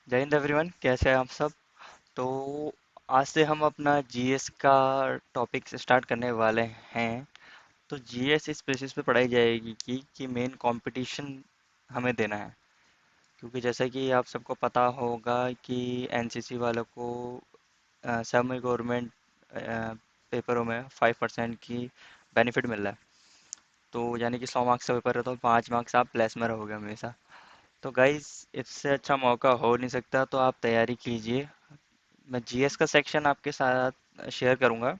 जय हिंद एवरीवन, कैसे हैं आप सब। तो आज से हम अपना जीएस का टॉपिक स्टार्ट करने वाले हैं। तो जीएस इस बेसिस पे पढ़ाई जाएगी कि मेन कंपटीशन हमें देना है। क्योंकि जैसा कि आप सबको पता होगा कि एनसीसी वालों को सेमी गवर्नमेंट पेपरों में 5% की बेनिफिट मिल रहा है। तो यानी कि 100 मार्क्स का पेपर है तो 5 मार्क्स आप प्लस में रहोगे हमेशा। तो गाइस, इससे अच्छा मौका हो नहीं सकता, तो आप तैयारी कीजिए। मैं जीएस का सेक्शन आपके साथ शेयर करूंगा,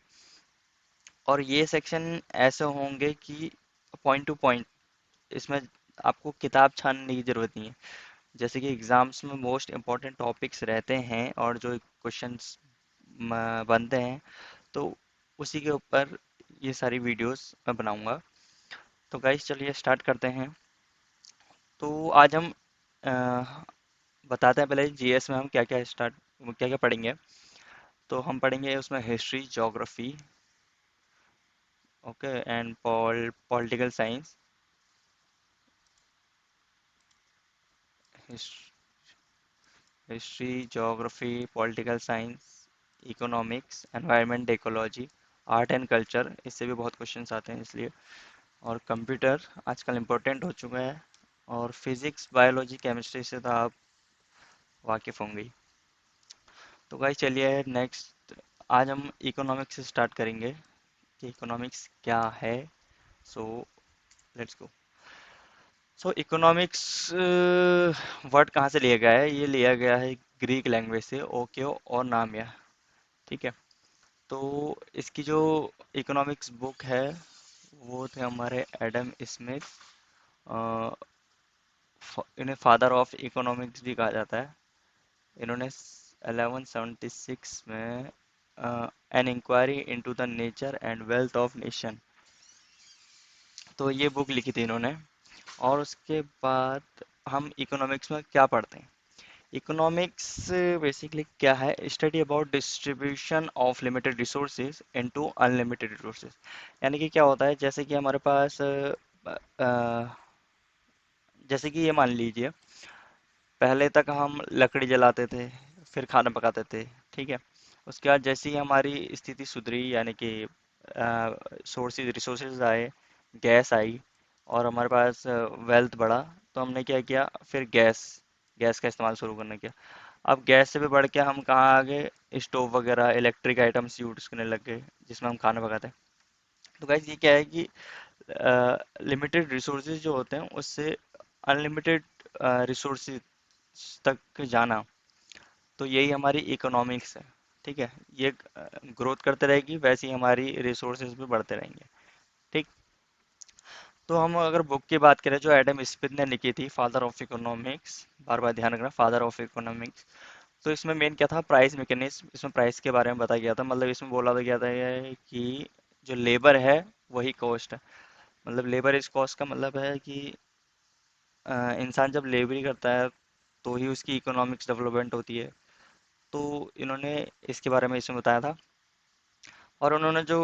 और ये सेक्शन ऐसे होंगे कि पॉइंट टू पॉइंट, इसमें आपको किताब छानने की ज़रूरत नहीं है। जैसे कि एग्ज़ाम्स में मोस्ट इम्पॉर्टेंट टॉपिक्स रहते हैं और जो क्वेश्चंस बनते हैं, तो उसी के ऊपर ये सारी वीडियोस मैं बनाऊंगा। तो गाइस, चलिए स्टार्ट करते हैं। तो आज हम अ, बताते हैं पहले जीएस में हम क्या क्या पढ़ेंगे। तो हम पढ़ेंगे उसमें history, geography, okay, and political science, history, geography, political science, economics, environment, ecology, art and culture, इससे भी बहुत क्वेश्चंस आते हैं इसलिए, और कंप्यूटर आजकल इम्पोर्टेंट हो चुका है, और फिजिक्स, बायोलॉजी, केमिस्ट्री से तो आप वाकिफ़ होंगे। तो गाइस, चलिए नेक्स्ट, आज हम इकोनॉमिक्स से स्टार्ट करेंगे कि इकोनॉमिक्स क्या है। So let's go. So economics word कहाँ से लिया गया है? ये लिया गया है ग्रीक लैंग्वेज से, ओक्यो और नामिया। ठीक है। तो इसकी जो इकोनॉमिक्स बुक है, वो थे हमारे एडम स्मिथ। अ, इन्हें फादर ऑफ इकोनॉमिक्स भी कहा जाता है। इन्होंने 1176 में an inquiry into the nature and wealth of nation, तो ये बुक लिखी थी इन्होंने। और उसके बाद हम इकोनॉमिक्स में क्या पढ़ते हैं? इकोनॉमिक्स बेसिकली क्या है? Study about distribution of limited resources into unlimited resources. यानी कि क्या होता है, जैसे कि हमारे पास जैसे कि ये मान लीजिए, पहले तक हम लकड़ी जलाते थे, फिर खाना पकाते थे। ठीक है। उसके बाद जैसे ही हमारी स्थिति सुधरी, यानी कि सोर्सेज रिसोर्सेज आए, गैस आई, और हमारे पास वेल्थ बढ़ा, तो हमने क्या किया, फिर गैस गैस का इस्तेमाल शुरू करने किया। अब गैस से भी बढ़ के हम कहाँ आ गए? स्टोव वगैरह, इलेक्ट्रिक आइटम्स यूज करने लग गए, जिसमें हम खाना पकाते हैं। तो गाइस, ये क्या है कि लिमिटेड रिसोर्सेज जो होते हैं, उससे अनलिमिटेड रिसोर्सेज तक जाना, तो यही हमारी इकोनॉमिक्स है। ठीक है। ये ग्रोथ करते रहेगी, वैसे ही हमारी रिसोर्सेज भी बढ़ते रहेंगे। ठीक। तो हम अगर बुक की बात करें जो एडम स्मिथ ने लिखी थी, फादर ऑफ इकोनॉमिक्स, बार बार ध्यान रखना, फादर ऑफ इकोनॉमिक्स। तो इसमें मेन क्या था? Price mechanism. इसमें प्राइस के बारे में बताया गया था, मतलब इसमें बोला तो गया था ये कि जो लेबर है वही कॉस्ट है। मतलब लेबर इज कॉस्ट का मतलब है कि इंसान जब लेबरी करता है, तो ही उसकी इकोनॉमिक्स डेवलपमेंट होती है। तो इन्होंने इसके बारे में इसमें बताया था। और उन्होंने जो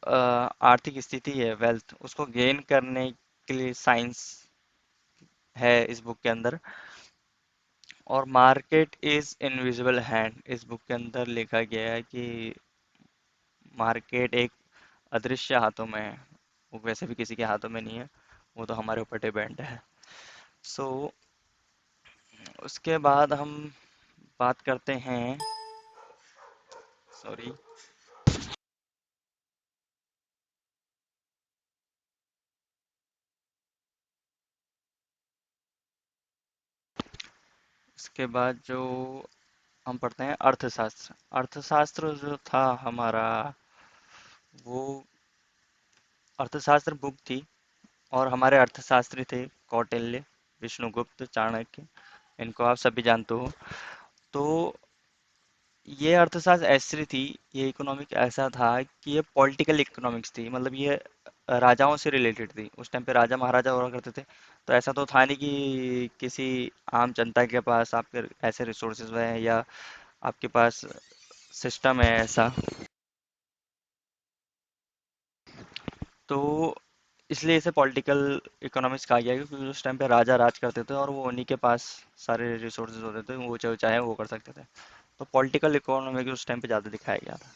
आर्थिक स्थिति है, वेल्थ, उसको गेन करने के लिए साइंस है इस बुक के अंदर। और मार्केट इज इनविजिबल हैंड, इस बुक के अंदर लिखा गया है कि मार्केट एक अदृश्य हाथों में है। वो वैसे भी किसी के हाथों में नहीं है, वो तो हमारे ऊपर डिपेंड है। सो उसके बाद हम बात करते हैं, सॉरी, उसके बाद जो हम पढ़ते हैं अर्थशास्त्र। अर्थशास्त्र जो था हमारा, वो अर्थशास्त्र बुक थी, और हमारे अर्थशास्त्री थे कौटिल्य, विष्णुगुप्त, चाणक्य, इनको आप सभी जानते हो। तो ये अर्थशास्त्र ऐसी थी, ये इकोनॉमिक ऐसा था कि ये पॉलिटिकल इकोनॉमिक्स थी। मतलब ये राजाओं से रिलेटेड थी। उस टाइम पे राजा महाराजा हुआ करते थे। तो ऐसा तो था नहीं कि किसी आम जनता के पास आपके ऐसे रिसोर्सेज हैं, या आपके पास सिस्टम है ऐसा। तो इसलिए इसे पॉलिटिकल इकोनॉमिक्स कहा गया है, क्योंकि उस टाइम पे राजा राज करते थे और वो उन्हीं के पास सारे रिसोर्सेज होते थे, वो जो चाहे वो कर सकते थे। तो पॉलिटिकल इकोनॉमी उस टाइम पे ज़्यादा दिखाया गया था।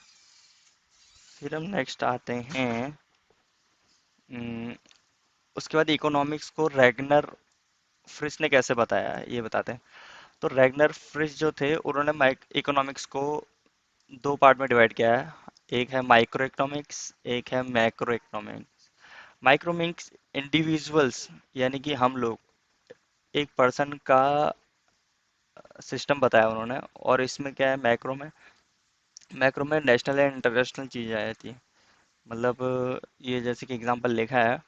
फिर हम नेक्स्ट आते हैं। उम, उसके बाद इकोनॉमिक्स को रैगनर फ्रिश ने कैसे बताया है ये बताते हैं। तो रैगनर फ्रिश जो थे उन्होंने इकोनॉमिक्स को दो पार्ट में डिवाइड किया है। एक है माइक्रो इकोनॉमिक्स, एक है मैक्रो इकोनॉमिक्स। माइक्रोमिक्स इंडिविजुअल्स, यानी कि हम लोग, एक पर्सन का सिस्टम बताया उन्होंने। और इसमें क्या है, मैक्रो में नेशनल एंड इंटरनेशनल चीज़ें आ जाती हैं। मतलब ये जैसे कि एग्जांपल लिखा है,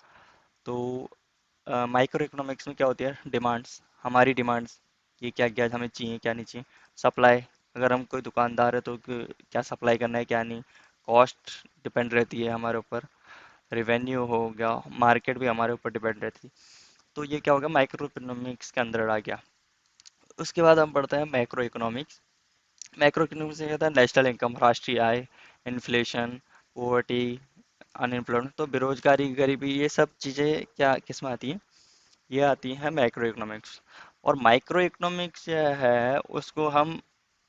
तो माइक्रो इकोनॉमिक्स में क्या होती है, डिमांड्स, हमारी डिमांड्स, ये क्या क्या हमें चाहिए क्या नहीं चाहिए। सप्लाई, अगर हम कोई दुकानदार है तो क्या सप्लाई करना है क्या नहीं। कॉस्ट डिपेंड रहती है हमारे ऊपर। रिवेन्यू हो गया, मार्केट भी हमारे ऊपर डिपेंड रहती है। तो ये क्या हो गया, माइक्रो इकोनॉमिक्स के अंदर आ गया। उसके बाद हम पढ़ते हैं मैक्रो इकोनॉमिक्स। मैक्रो इकोनॉमिक्स में कहता है नेशनल इनकम, राष्ट्रीय आय, इन्फ्लेशन, पोवर्टी, अनएम्प्लॉयमेंट, तो बेरोजगारी, गरीबी, ये सब चीज़ें क्या किस में आती हैं, ये आती है मैक्रो इकोनॉमिक्स। और माइक्रो इकोनॉमिक्स जो है उसको हम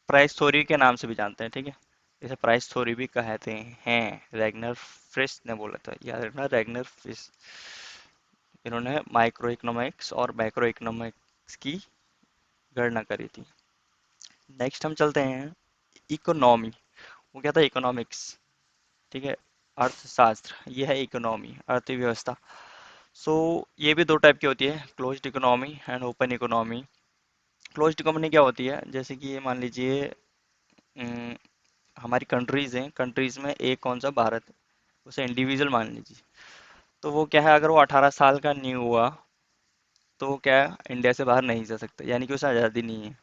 प्राइस थ्योरी के नाम से भी जानते हैं, ठीक है। इसे प्राइस थ्योरी भी कहते हैं। रैगनर फ्रिश ने बोला था, याद रखना, रैगनर फ्रिश। इन्होंने माइक्रो इकोनॉमिक्स और मैक्रो इकोनॉमिक्स की गणना करी थी। नेक्स्ट हम चलते हैं इकोनॉमी। वो क्या था, इकोनॉमिक्स, ठीक है, अर्थशास्त्र, ये है इकोनॉमी, अर्थव्यवस्था। सो ये भी दो टाइप की होती है, closed economy and open economy. Closed economy क्या होती है, जैसे कि ये मान लीजिए अम, हमारी कंट्रीज हैं, कंट्रीज में एक कौन सा, भारत, उसे इंडिविजुअल मान लीजिए। तो वो क्या है, अगर वो 18 साल का नहीं हुआ तो वो क्या है, इंडिया से बाहर नहीं जा सकता, यानी कि उसे आज़ादी नहीं है।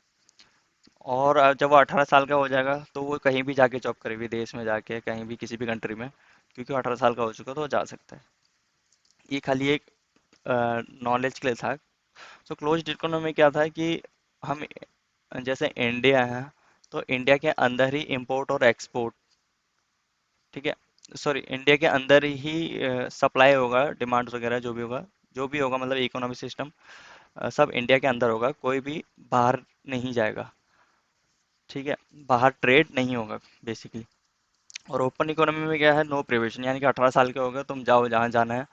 और जब वो 18 साल का हो जाएगा तो वो कहीं भी जाके जॉब करे, विदेश में जाके, कहीं भी किसी भी कंट्री में, क्योंकि वो 18 साल का हो चुका तो वो जा सकता है। ये खाली एक नॉलेज के लिए था। सो क्लोज्ड इकोनॉमी क्या था कि हम, जैसे इंडिया है, तो इंडिया के अंदर ही इंपोर्ट और एक्सपोर्ट, ठीक है, सॉरी, इंडिया के अंदर ही सप्लाई होगा, डिमांड्स वगैरह जो भी होगा, मतलब इकोनॉमिक सिस्टम सब इंडिया के अंदर होगा, कोई भी बाहर नहीं जाएगा, ठीक है, बाहर ट्रेड नहीं होगा बेसिकली। और ओपन इकोनॉमी में क्या है, नो प्रिवेशन, यानी कि 18 साल के हो गए, तुम जाओ जहाँ जाना है,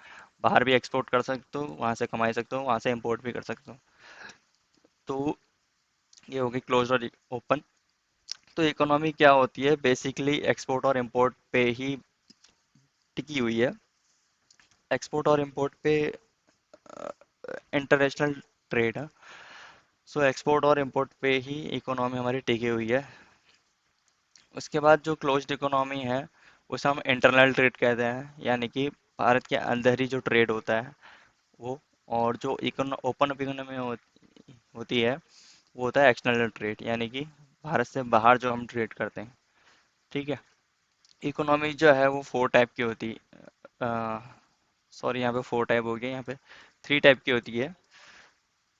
बाहर भी एक्सपोर्ट कर सकते हो, वहाँ से कमाई सकते हो, वहाँ से इंपोर्ट भी कर सकते हो। तो ये होगी क्लोज और ओपन। तो इकोनॉमी क्या होती है, बेसिकली एक्सपोर्ट और इंपोर्ट पे ही टिकी हुई है। एक्सपोर्ट और इंपोर्ट पे इंटरनेशनल ट्रेड है। सो एक्सपोर्ट और इंपोर्ट पे ही इकोनॉमी हमारी टिकी हुई है। उसके बाद जो क्लोज्ड इकोनॉमी है उसे हम इंटरनल ट्रेड कहते हैं, यानी कि भारत के अंदर ही जो ट्रेड होता है वो। और जो ओपन इकोनॉमी होती है वो होता है एक्सटर्नल ट्रेड, यानी कि भारत से बाहर जो हम ट्रेड करते हैं, ठीक है। इकोनॉमी जो है वो फोर टाइप की होती है, सॉरी यहाँ पे फोर टाइप हो गया, यहाँ पे थ्री टाइप की होती है।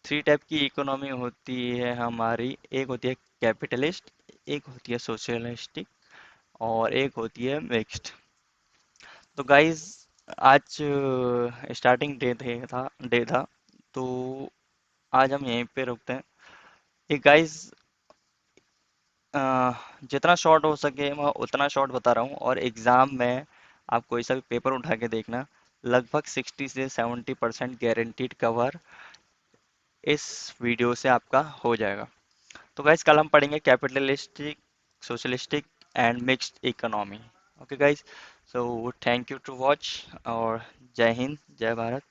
थ्री टाइप की इकोनॉमी होती है हमारी, एक होती है कैपिटलिस्ट, एक होती है सोशलिस्टिक, और एक होती है मिक्स्ड। तो गाइस, आज स्टार्टिंग डे था, तो आज हम यहीं पे रुकते हैं। ये गाइस, जितना शॉर्ट हो सके मैं उतना शॉर्ट बता रहा हूँ, और एग्ज़ाम में आप कोई सा भी पेपर उठा के देखना, लगभग 60 से 70% गारंटीड कवर इस वीडियो से आपका हो जाएगा। तो गाइस, कल हम पढ़ेंगे capitalistic, socialistic and mixed economy. Okay guys, so thank you to watch, और जय हिंद, जय भारत।